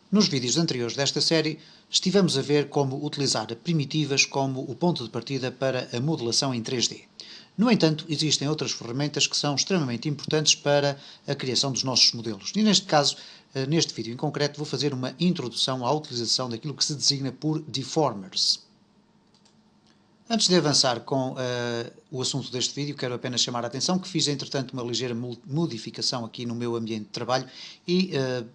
Nos vídeos anteriores desta série, estivemos a ver como utilizar primitivas como o ponto de partida para a modelação em 3D. No entanto, existem outras ferramentas que são extremamente importantes para a criação dos nossos modelos. E neste caso, neste vídeo em concreto, vou fazer uma introdução à utilização daquilo que se designa por deformers. Antes de avançar com o assunto deste vídeo, quero apenas chamar a atenção que fiz, entretanto, uma ligeira modificação aqui no meu ambiente de trabalho e,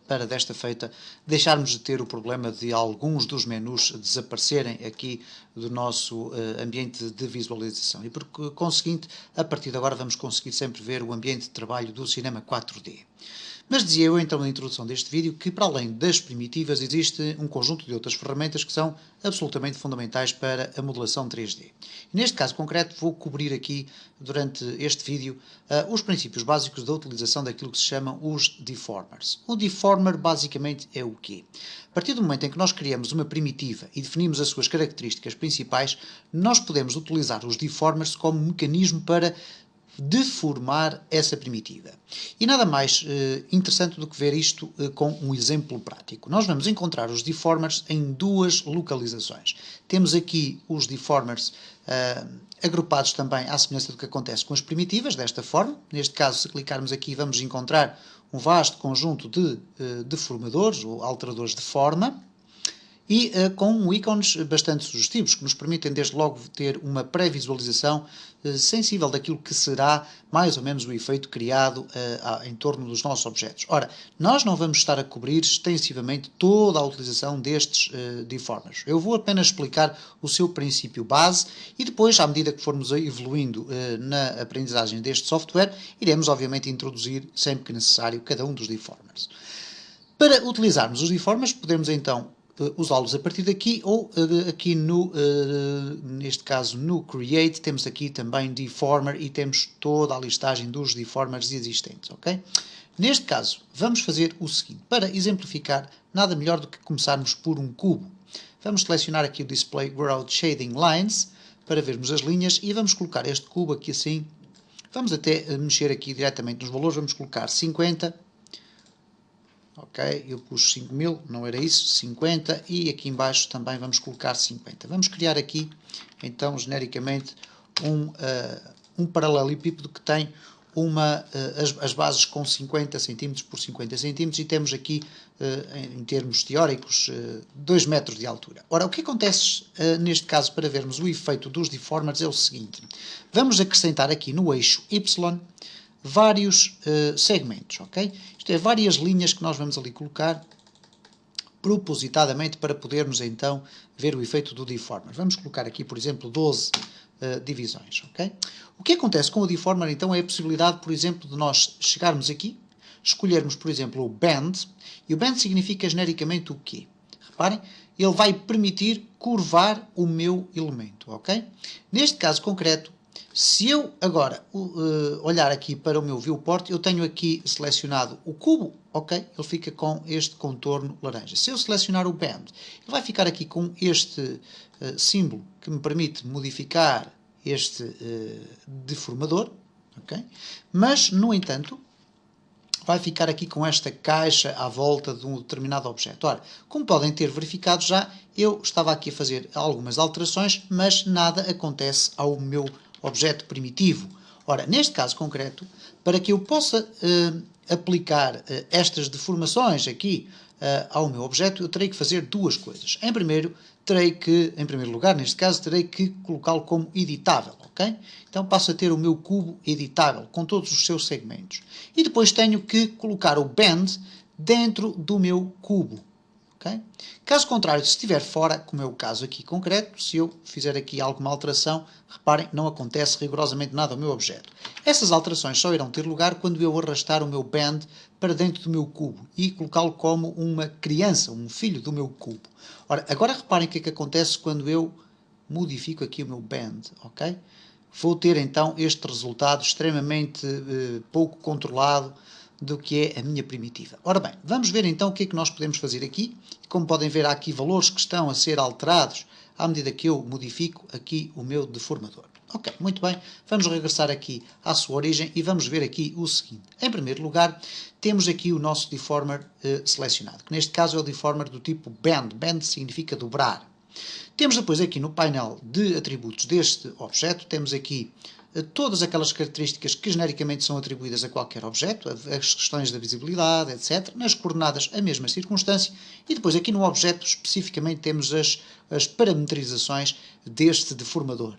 para desta feita, deixarmos de ter o problema de alguns dos menus desaparecerem aqui do nosso ambiente de visualização. E, por conseguinte, a partir de agora vamos conseguir sempre ver o ambiente de trabalho do Cinema 4D. Mas dizia eu então na introdução deste vídeo que, para além das primitivas, existe um conjunto de outras ferramentas que são absolutamente fundamentais para a modelação 3D. E neste caso concreto vou cobrir aqui, durante este vídeo, os princípios básicos da utilização daquilo que se chamam os deformers. O deformer basicamente é o quê? A partir do momento em que nós criamos uma primitiva e definimos as suas características principais, nós podemos utilizar os deformers como mecanismo para deformar essa primitiva. E nada mais interessante do que ver isto com um exemplo prático. Nós vamos encontrar os deformers em duas localizações. Temos aqui os deformers agrupados também à semelhança do que acontece com as primitivas, desta forma. Neste caso, se clicarmos aqui, vamos encontrar um vasto conjunto de deformadores ou alteradores de forma, e com ícones bastante sugestivos, que nos permitem desde logo ter uma pré-visualização sensível daquilo que será mais ou menos o efeito criado em torno dos nossos objetos. Ora, nós não vamos estar a cobrir extensivamente toda a utilização destes deformers. Eu vou apenas explicar o seu princípio base e depois, à medida que formos evoluindo na aprendizagem deste software, iremos obviamente introduzir, sempre que necessário, cada um dos deformers. Para utilizarmos os deformers, podemos então usá-los a partir daqui ou aqui neste caso no Create temos aqui também Deformer e temos toda a listagem dos deformers existentes, ok? Neste caso vamos fazer o seguinte, para exemplificar nada melhor do que começarmos por um cubo. Vamos selecionar aqui o Display World Shading Lines para vermos as linhas e vamos colocar este cubo aqui assim, vamos até mexer aqui diretamente nos valores, vamos colocar 50. Ok, eu pus 5000, não era isso, 50, e aqui embaixo também vamos colocar 50. Vamos criar aqui, então, genericamente, um paralelepípedo que tem as bases com 50 cm por 50 cm e temos aqui, em termos teóricos, 2 metros de altura. Ora, o que acontece neste caso para vermos o efeito dos deformers é o seguinte. Vamos acrescentar aqui no eixo Y vários segmentos, ok? Isto é, várias linhas que nós vamos ali colocar propositadamente para podermos então ver o efeito do deformer. Vamos colocar aqui, por exemplo, 12 divisões, ok? O que acontece com o deformer então é a possibilidade, por exemplo, de nós chegarmos aqui, escolhermos, por exemplo, o bend, e o bend significa genericamente o quê? Reparem, ele vai permitir curvar o meu elemento, ok? Neste caso concreto, se eu agora olhar aqui para o meu viewport, eu tenho aqui selecionado o cubo, ok? Ele fica com este contorno laranja. Se eu selecionar o bend, ele vai ficar aqui com este símbolo que me permite modificar este deformador, ok? Mas, no entanto, vai ficar aqui com esta caixa à volta de um determinado objeto. Ora, como podem ter verificado já, eu estava aqui a fazer algumas alterações, mas nada acontece ao meu objeto primitivo. Ora, neste caso concreto, para que eu possa aplicar estas deformações aqui ao meu objeto, eu terei que fazer duas coisas. Em primeiro lugar, neste caso, terei que colocá-lo como editável, ok? Então passo a ter o meu cubo editável, com todos os seus segmentos. E depois tenho que colocar o bend dentro do meu cubo. Okay? Caso contrário, se estiver fora, como é o caso aqui concreto, se eu fizer aqui alguma alteração, reparem, não acontece rigorosamente nada ao meu objeto. Essas alterações só irão ter lugar quando eu arrastar o meu bend para dentro do meu cubo e colocá-lo como uma criança, um filho do meu cubo. Ora, agora reparem o que é que acontece quando eu modifico aqui o meu bend, ok? Vou ter então este resultado extremamente pouco controlado do que é a minha primitiva. Ora bem, vamos ver então o que é que nós podemos fazer aqui. Como podem ver, há aqui valores que estão a ser alterados à medida que eu modifico aqui o meu deformador. Ok, muito bem. Vamos regressar aqui à sua origem e vamos ver aqui o seguinte. Em primeiro lugar, temos aqui o nosso deformer selecionado, que neste caso é o deformer do tipo bend. Bend significa dobrar. Temos depois aqui no painel de atributos deste objeto, temos aqui todas aquelas características que genericamente são atribuídas a qualquer objeto, as questões da visibilidade, etc. Nas coordenadas, a mesma circunstância. E depois aqui no objeto, especificamente, temos as parametrizações deste deformador.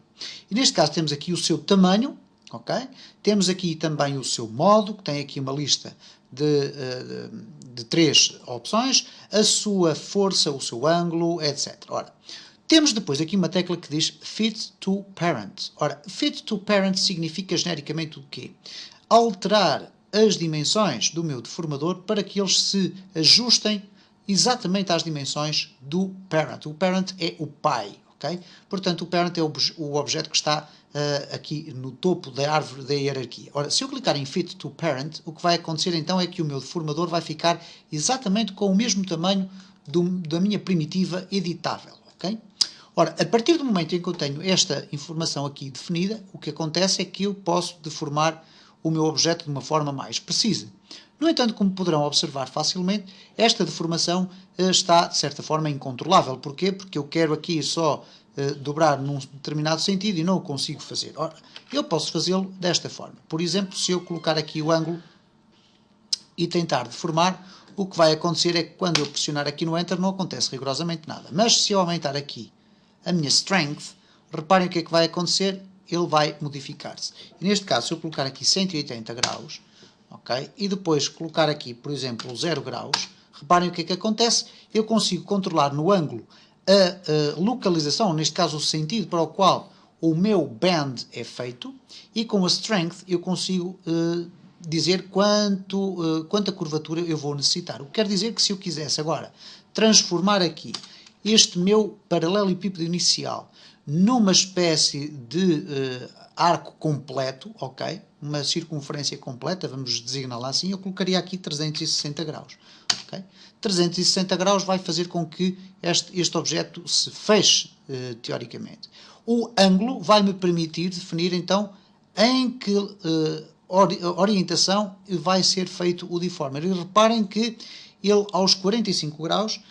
E neste caso temos aqui o seu tamanho, ok? Temos aqui também o seu modo, que tem aqui uma lista de 3 opções, a sua força, o seu ângulo, etc. Ora, temos depois aqui uma tecla que diz Fit to Parent. Ora, Fit to Parent significa genericamente o quê? Alterar as dimensões do meu deformador para que eles se ajustem exatamente às dimensões do parent. O parent é o pai, ok? Portanto, o parent é o objeto que está aqui no topo da árvore da hierarquia. Ora, se eu clicar em Fit to Parent, o que vai acontecer então é que o meu deformador vai ficar exatamente com o mesmo tamanho da minha primitiva editável, ok? Ora, a partir do momento em que eu tenho esta informação aqui definida, o que acontece é que eu posso deformar o meu objeto de uma forma mais precisa. No entanto, como poderão observar facilmente, esta deformação está, de certa forma, incontrolável. Porquê? Porque eu quero aqui só dobrar num determinado sentido e não o consigo fazer. Ora, eu posso fazê-lo desta forma. Por exemplo, se eu colocar aqui o ângulo e tentar deformar, o que vai acontecer é que quando eu pressionar aqui no Enter não acontece rigorosamente nada. Mas se eu aumentar aqui a minha strength, reparem o que é que vai acontecer, ele vai modificar-se. E neste caso, se eu colocar aqui 180 graus, ok, e depois colocar aqui, por exemplo, 0 graus, reparem o que é que acontece, eu consigo controlar no ângulo a localização, neste caso o sentido para o qual o meu bend é feito, e com a strength eu consigo dizer quanta curvatura eu vou necessitar. O que quer dizer que se eu quisesse agora transformar aqui este meu paralelepípedo inicial numa espécie de arco completo, ok? Uma circunferência completa, vamos designá-la assim, eu colocaria aqui 360 graus. Okay? 360 graus vai fazer com que este objeto se feche, teoricamente. O ângulo vai-me permitir definir, então, em que orientação vai ser feito o deformer. E reparem que ele, aos 45 graus,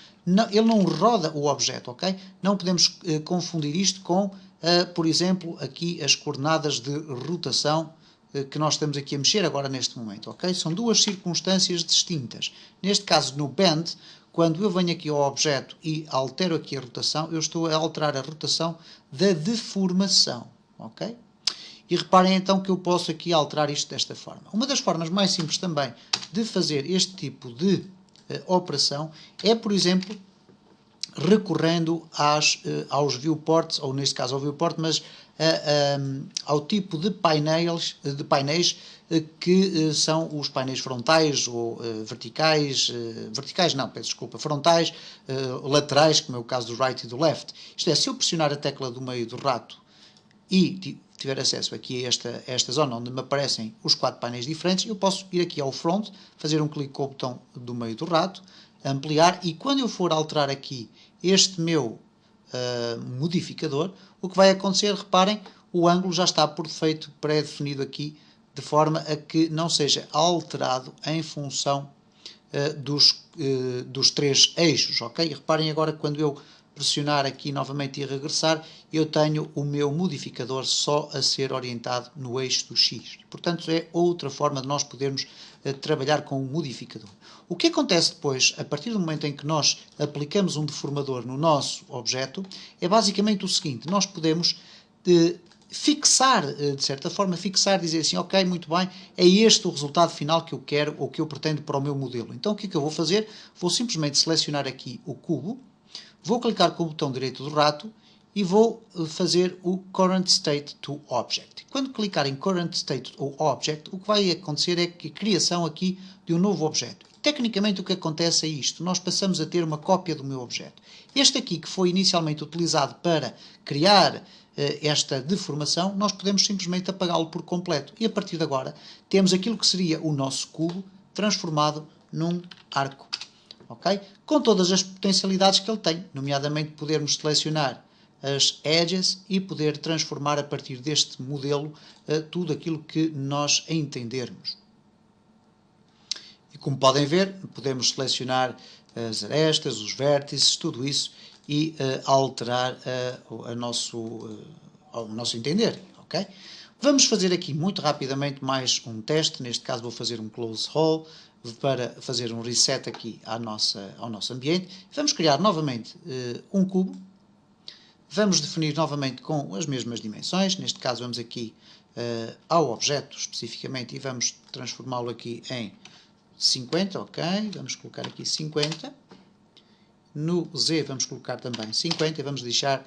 ele não roda o objeto, ok? Não podemos confundir isto com, por exemplo, aqui as coordenadas de rotação que nós estamos aqui a mexer agora neste momento, ok? São duas circunstâncias distintas. Neste caso, no bend, quando eu venho aqui ao objeto e altero aqui a rotação, eu estou a alterar a rotação da deformação, ok? E reparem então que eu posso aqui alterar isto desta forma. Uma das formas mais simples também de fazer este tipo de operação é, por exemplo, recorrendo aos viewports, ou neste caso ao viewport, mas ao tipo de painéis que são os painéis frontais ou verticais, não, peço desculpa, frontais, laterais, como é o caso do right e do left. Isto é, se eu pressionar a tecla do meio do rato e tiver acesso aqui a esta zona onde me aparecem os 4 painéis diferentes, eu posso ir aqui ao front, fazer um clique com o botão do meio do rato, ampliar, e quando eu for alterar aqui este meu modificador, o que vai acontecer, reparem, o ângulo já está por defeito pré-definido aqui, de forma a que não seja alterado em função dos 3 eixos, ok? E reparem agora que quando eu pressionar aqui novamente e regressar, eu tenho o meu modificador só a ser orientado no eixo do X. Portanto, é outra forma de nós podermos trabalhar com o modificador. O que acontece depois, a partir do momento em que nós aplicamos um deformador no nosso objeto, é basicamente o seguinte: nós podemos fixar, de certa forma, dizer assim, ok, muito bem, é este o resultado final que eu quero ou que eu pretendo para o meu modelo. Então, o que é que eu vou fazer? Vou simplesmente selecionar aqui o cubo, vou clicar com o botão direito do rato e vou fazer o Current State to Object. Quando clicar em Current State to Object, o que vai acontecer é que a criação aqui de um novo objeto. Tecnicamente o que acontece é isto: nós passamos a ter uma cópia do meu objeto. Este aqui, que foi inicialmente utilizado para criar esta deformação, nós podemos simplesmente apagá-lo por completo. E a partir de agora temos aquilo que seria o nosso cubo transformado num arco. Okay? Com todas as potencialidades que ele tem, nomeadamente podermos selecionar as edges e poder transformar a partir deste modelo tudo aquilo que nós entendermos. E como podem ver, podemos selecionar as arestas, os vértices, tudo isso e alterar ao nosso entender, ok? Vamos fazer aqui muito rapidamente mais um teste, neste caso vou fazer um close all para fazer um reset aqui ao nosso ambiente. Vamos criar novamente um cubo, vamos definir novamente com as mesmas dimensões, neste caso vamos aqui ao objeto especificamente e vamos transformá-lo aqui em 50, ok, vamos colocar aqui 50, no Z vamos colocar também 50 e vamos deixar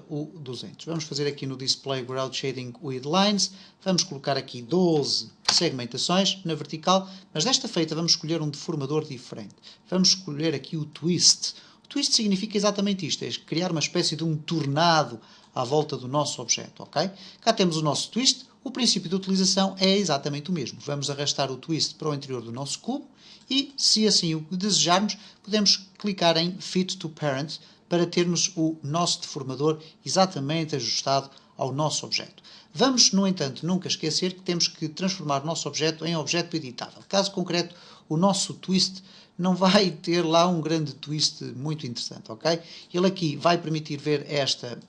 o 200. Vamos fazer aqui no Display Ground Shading with Lines, vamos colocar aqui 12 segmentações na vertical, mas desta feita vamos escolher um deformador diferente. Vamos escolher aqui o Twist. O Twist significa exatamente isto, é criar uma espécie de um tornado à volta do nosso objeto, ok? Cá temos o nosso Twist, o princípio de utilização é exatamente o mesmo. Vamos arrastar o Twist para o interior do nosso cubo e, se assim o desejarmos, podemos clicar em Fit to Parent para termos o nosso deformador exatamente ajustado ao nosso objeto. Vamos, no entanto, nunca esquecer que temos que transformar o nosso objeto em objeto editável. Caso concreto, o nosso twist não vai ter lá um grande twist muito interessante, ok? Ele aqui vai permitir ver esta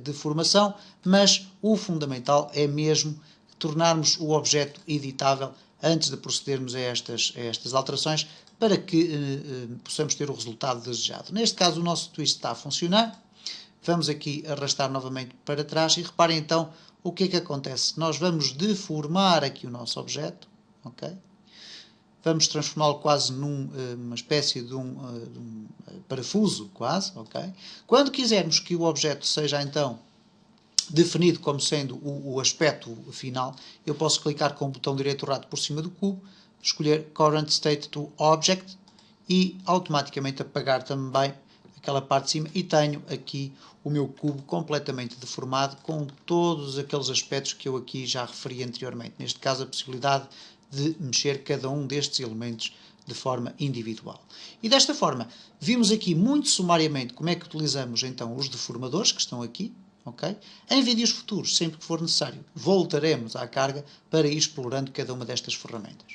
deformação, mas o fundamental é mesmo tornarmos o objeto editável antes de procedermos a estas alterações, para que possamos ter o resultado desejado. Neste caso, o nosso twist está a funcionar. Vamos aqui arrastar novamente para trás e reparem então o que é que acontece. Nós vamos deformar aqui o nosso objeto, ok? Vamos transformá-lo quase numa espécie de um parafuso, quase, ok? Quando quisermos que o objeto seja então definido como sendo o aspecto final, eu posso clicar com o botão direito rato por cima do cubo, escolher Current State to Object e automaticamente apagar também aquela parte de cima e tenho aqui o meu cubo completamente deformado com todos aqueles aspectos que eu aqui já referi anteriormente. Neste caso, a possibilidade de mexer cada um destes elementos de forma individual. E desta forma, vimos aqui muito sumariamente como é que utilizamos então os deformadores que estão aqui. Okay? Em vídeos futuros, sempre que for necessário, voltaremos à carga para ir explorando cada uma destas ferramentas.